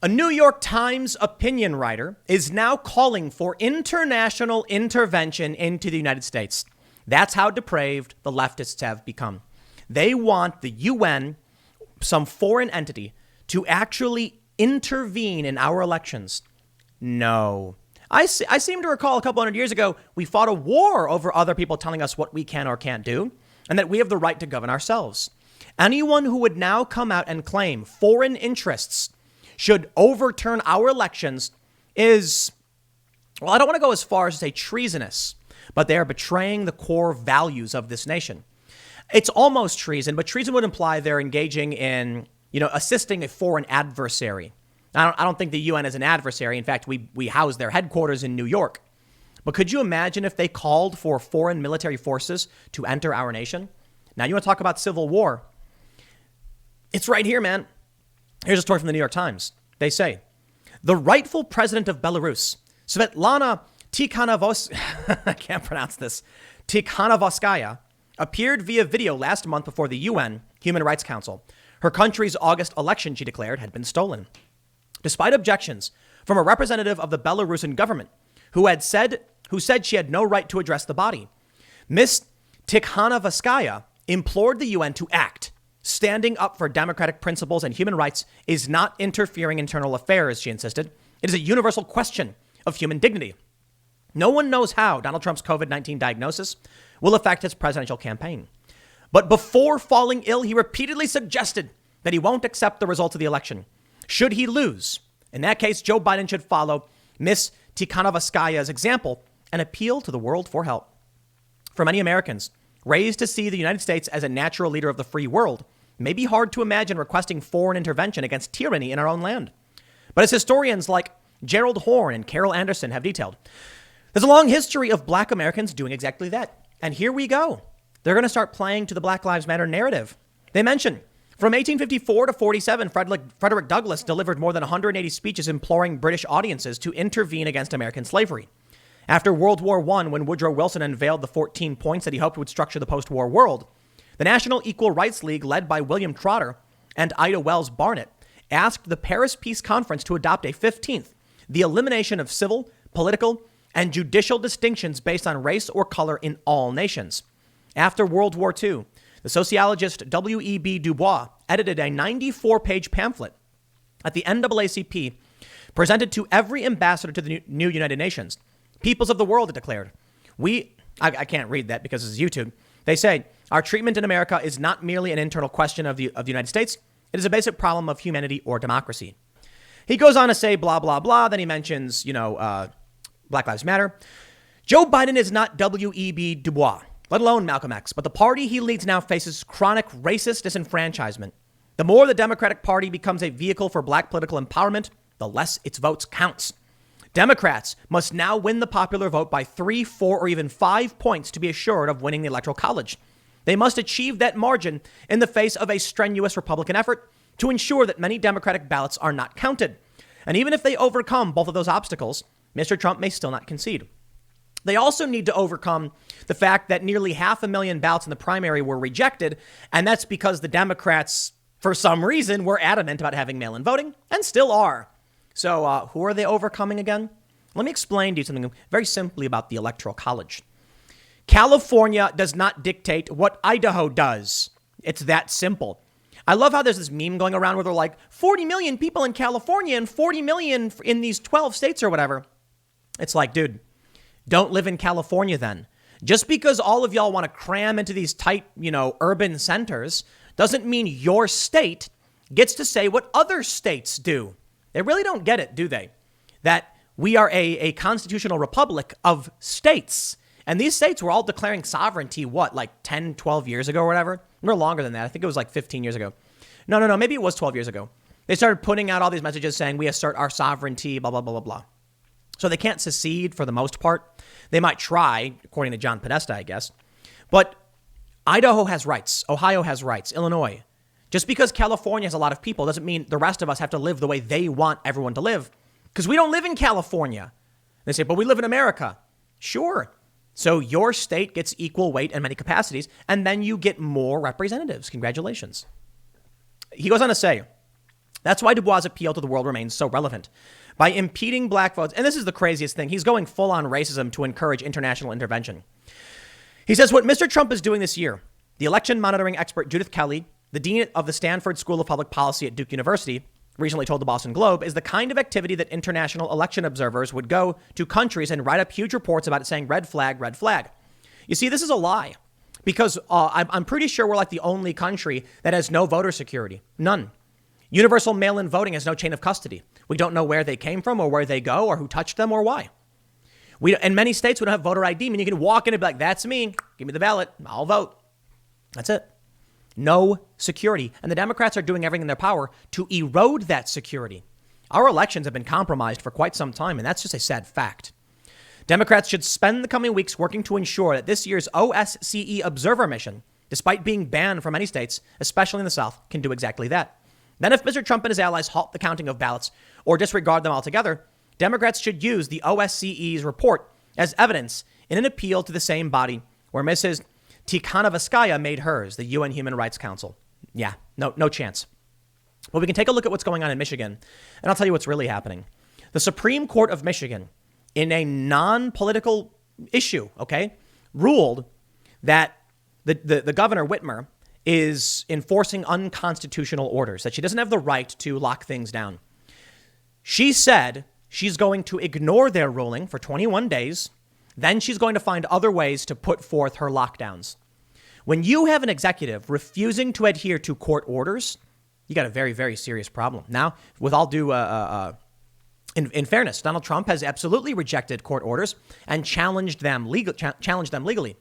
A New York Times opinion writer is now calling for international intervention into the United States. That's how depraved the leftists have become. They want the UN, some foreign entity, to actually intervene in our elections. No. I seem to recall a couple hundred years ago, we fought a war over other people telling us what we can or can't do, and that we have the right to govern ourselves. Anyone who would now come out and claim foreign interests should overturn our elections is, well, I don't want to go as far as to say treasonous, but they are betraying the core values of this nation. It's almost treason, but treason would imply they're engaging in, assisting a foreign adversary. I don't think the UN is an adversary. In fact, we house their headquarters in New York. But could you imagine if they called for foreign military forces to enter our nation? Now, you want to talk about civil war? It's right here, man. Here's a story from the New York Times. They say, the rightful president of Belarus, Svetlana I can't pronounce this, Tikhanovskaya, appeared via video last month before the UN Human Rights Council. Her country's August election, she declared, had been stolen. Despite objections from a representative of the Belarusian government who said she had no right to address the body, Ms. Tikhanovskaya implored the UN to act. Standing up for democratic principles and human rights is not interfering in internal affairs, she insisted. It is a universal question of human dignity. No one knows how Donald Trump's COVID-19 diagnosis will affect his presidential campaign. But before falling ill, he repeatedly suggested that he won't accept the results of the election. Should he lose, in that case, Joe Biden should follow Ms. Tikhanovskaya's example and appeal to the world for help. For many Americans, raised to see the United States as a natural leader of the free world, it may be hard to imagine requesting foreign intervention against tyranny in our own land. But as historians like Gerald Horne and Carol Anderson have detailed, there's a long history of Black Americans doing exactly that. And here we go. They're going to start playing to the Black Lives Matter narrative. They mention from 1854 to 47, Frederick Douglass delivered more than 180 speeches imploring British audiences to intervene against American slavery. After World War I, when Woodrow Wilson unveiled the 14 points that he hoped would structure the post-war world, the National Equal Rights League, led by William Trotter and Ida Wells Barnett, asked the Paris Peace Conference to adopt a 15th, the elimination of civil, political, and judicial distinctions based on race or color in all nations. After World War II, the sociologist W.E.B. Du Bois edited a 94-page pamphlet at the NAACP presented to every ambassador to the new United Nations. Peoples of the world, it declared. I can't read that because this is YouTube. They say, our treatment in America is not merely an internal question of the United States. It is a basic problem of humanity or democracy. He goes on to say blah, blah, blah. Then he mentions, Black Lives Matter. Joe Biden is not W.E.B. Du Bois, let alone Malcolm X, but the party he leads now faces chronic racist disenfranchisement. The more the Democratic Party becomes a vehicle for Black political empowerment, the less its votes counts. Democrats must now win the popular vote by 3, 4, or even 5 points to be assured of winning the Electoral College. They must achieve that margin in the face of a strenuous Republican effort to ensure that many Democratic ballots are not counted. And even if they overcome both of those obstacles, Mr. Trump may still not concede. They also need to overcome the fact that nearly 500,000 ballots in the primary were rejected, and that's because the Democrats, for some reason, were adamant about having mail-in voting, and still are. So who are they overcoming again? Let me explain to you something very simply about the Electoral College. California does not dictate what Idaho does. It's that simple. I love how there's this meme going around where they're like 40 million people in California and 40 million in these 12 states or whatever. It's like, dude, don't live in California then. Just because all of y'all want to cram into these tight, urban centers doesn't mean your state gets to say what other states do. They really don't get it, do they? That we are a constitutional republic of states. And these states were all declaring sovereignty, like 10, 12 years ago or whatever? No longer than that. I think it was like 15 years ago. No. Maybe it was 12 years ago. They started putting out all these messages saying we assert our sovereignty, blah, blah, blah, blah, blah. So they can't secede for the most part. They might try, according to John Podesta, I guess. But Idaho has rights. Ohio has rights. Illinois. Just because California has a lot of people doesn't mean the rest of us have to live the way they want everyone to live. Because we don't live in California. They say, but we live in America. Sure. So your state gets equal weight in many capacities, and then you get more representatives. Congratulations. He goes on to say, That's why Du Bois' appeal to the world remains so relevant. By impeding black votes, and this is the craziest thing, he's going full on racism to encourage international intervention. He says what Mr. Trump is doing this year, the election monitoring expert Judith Kelly, the dean of the Stanford School of Public Policy at Duke University, recently told the Boston Globe, is the kind of activity that international election observers would go to countries and write up huge reports about it saying red flag, red flag. You see, this is a lie because I'm pretty sure we're like the only country that has no voter security. None. Universal mail-in voting has no chain of custody. We don't know where they came from or where they go or who touched them or why. In many states, we don't have voter ID. I mean, you can walk in and be like, that's me. Give me the ballot. I'll vote. That's it. No security. And the Democrats are doing everything in their power to erode that security. Our elections have been compromised for quite some time, and that's just a sad fact. Democrats should spend the coming weeks working to ensure that this year's OSCE observer mission, despite being banned from many states, especially in the South, can do exactly that. Then if Mr. Trump and his allies halt the counting of ballots or disregard them altogether, Democrats should use the OSCE's report as evidence in an appeal to the same body where Mrs. Tikhanovskaya made hers, the UN Human Rights Council. Yeah, no chance. Well, we can take a look at what's going on in Michigan, and I'll tell you what's really happening. The Supreme Court of Michigan, in a non-political issue, ruled that the governor, Whitmer, is enforcing unconstitutional orders, that she doesn't have the right to lock things down. She said she's going to ignore their ruling for 21 days. Then she's going to find other ways to put forth her lockdowns. When you have an executive refusing to adhere to court orders, you got a very, very serious problem. Now, with all due in fairness, Donald Trump has absolutely rejected court orders and challenged them legally.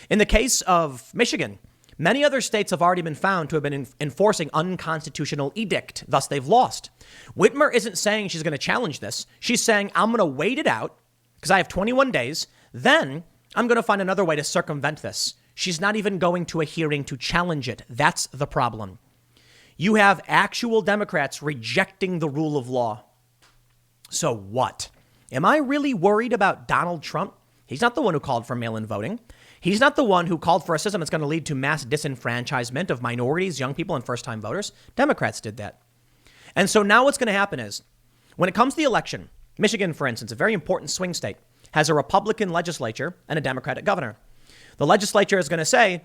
In the case of Michigan, many other states have already been found to have been enforcing unconstitutional edict. Thus, they've lost. Whitmer isn't saying she's going to challenge this. She's saying, I'm going to wait it out because I have 21 days. Then I'm going to find another way to circumvent this. She's not even going to a hearing to challenge it. That's the problem. You have actual Democrats rejecting the rule of law. So what? Am I really worried about Donald Trump? He's not the one who called for mail-in voting. He's not the one who called for a system that's going to lead to mass disenfranchisement of minorities, young people, and first-time voters. Democrats did that. And so now what's going to happen is, when it comes to the election, Michigan, for instance, a very important swing state, has a Republican legislature and a Democratic governor. The legislature is going to say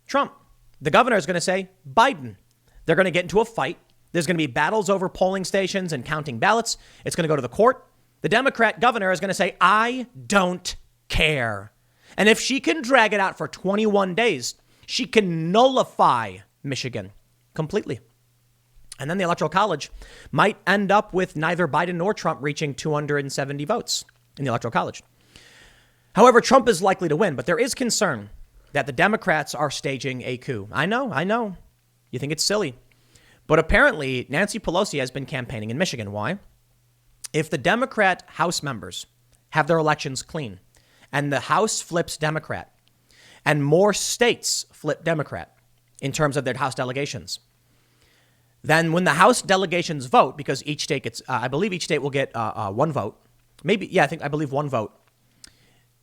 Trump. The governor is going to say Biden. They're going to get into a fight. There's going to be battles over polling stations and counting ballots. It's going to go to the court. The Democrat governor is going to say, I don't care. And if she can drag it out for 21 days, she can nullify Michigan completely. And then the Electoral College might end up with neither Biden nor Trump reaching 270 votes in the Electoral College. However, Trump is likely to win, but there is concern that the Democrats are staging a coup. I know. You think it's silly. But apparently, Nancy Pelosi has been campaigning in Michigan. Why? If the Democrat House members have their elections clean and the House flips Democrat and more states flip Democrat in terms of their House delegations, then when the House delegations vote, because each state gets, I believe each state will get one vote. I believe one vote.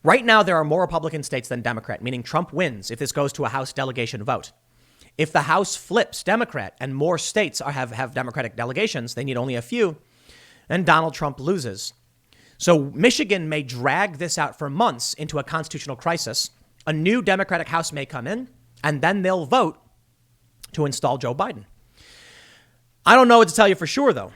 Right now, there are more Republican states than Democrat, meaning Trump wins if this goes to a House delegation vote. If the House flips Democrat and more states have Democratic delegations, they need only a few, and Donald Trump loses. So Michigan may drag this out for months into a constitutional crisis. A new Democratic House may come in, and then they'll vote to install Joe Biden. I don't know what to tell you for sure, though.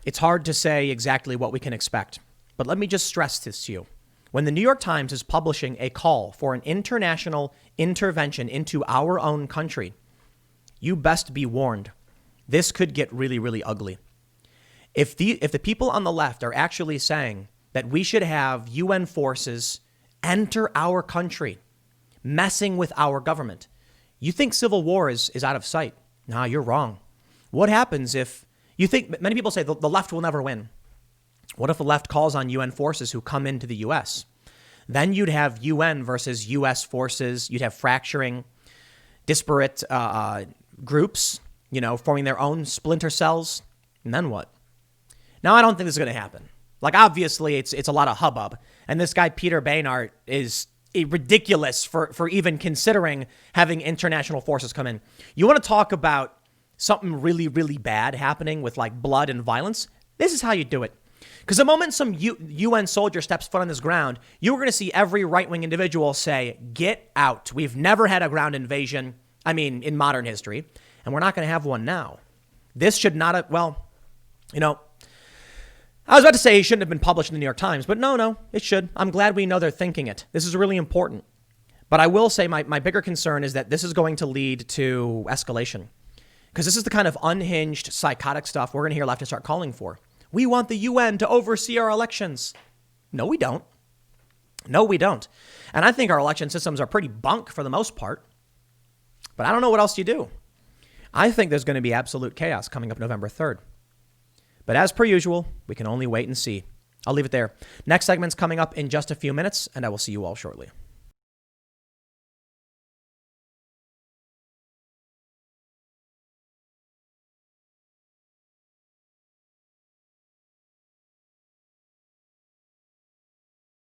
It's hard to say exactly what we can expect. But let me just stress this to you. When the New York Times is publishing a call for an international intervention into our own country, you best be warned. This could get really, really ugly. If the people on the left are actually saying that we should have UN forces enter our country, messing with our government, you think civil war is out of sight. Nah, you're wrong. What happens if you think, many people say the left will never win. What if the left calls on UN forces who come into the U.S.? Then you'd have UN versus U.S. forces. You'd have fracturing, disparate groups, forming their own splinter cells. And then what? Now, I don't think this is going to happen. Like, obviously, it's a lot of hubbub. And this guy, Peter Beinart, is ridiculous for even considering having international forces come in. You want to talk about something really, really bad happening with like blood and violence, this is how you do it. Because the moment some UN soldier steps foot on this ground, you're going to see every right-wing individual say, get out. We've never had a ground invasion, in modern history, and we're not going to have one now. This should not have, I was about to say it shouldn't have been published in the New York Times, but no, it should. I'm glad we know they're thinking it. This is really important. But I will say my bigger concern is that this is going to lead to escalation. Because this is the kind of unhinged, psychotic stuff we're going to hear leftists start calling for. We want the UN to oversee our elections. No, we don't. No, we don't. And I think our election systems are pretty bunk for the most part. But I don't know what else you do. I think there's going to be absolute chaos coming up November 3rd. But as per usual, we can only wait and see. I'll leave it there. Next segment's coming up in just a few minutes, and I will see you all shortly.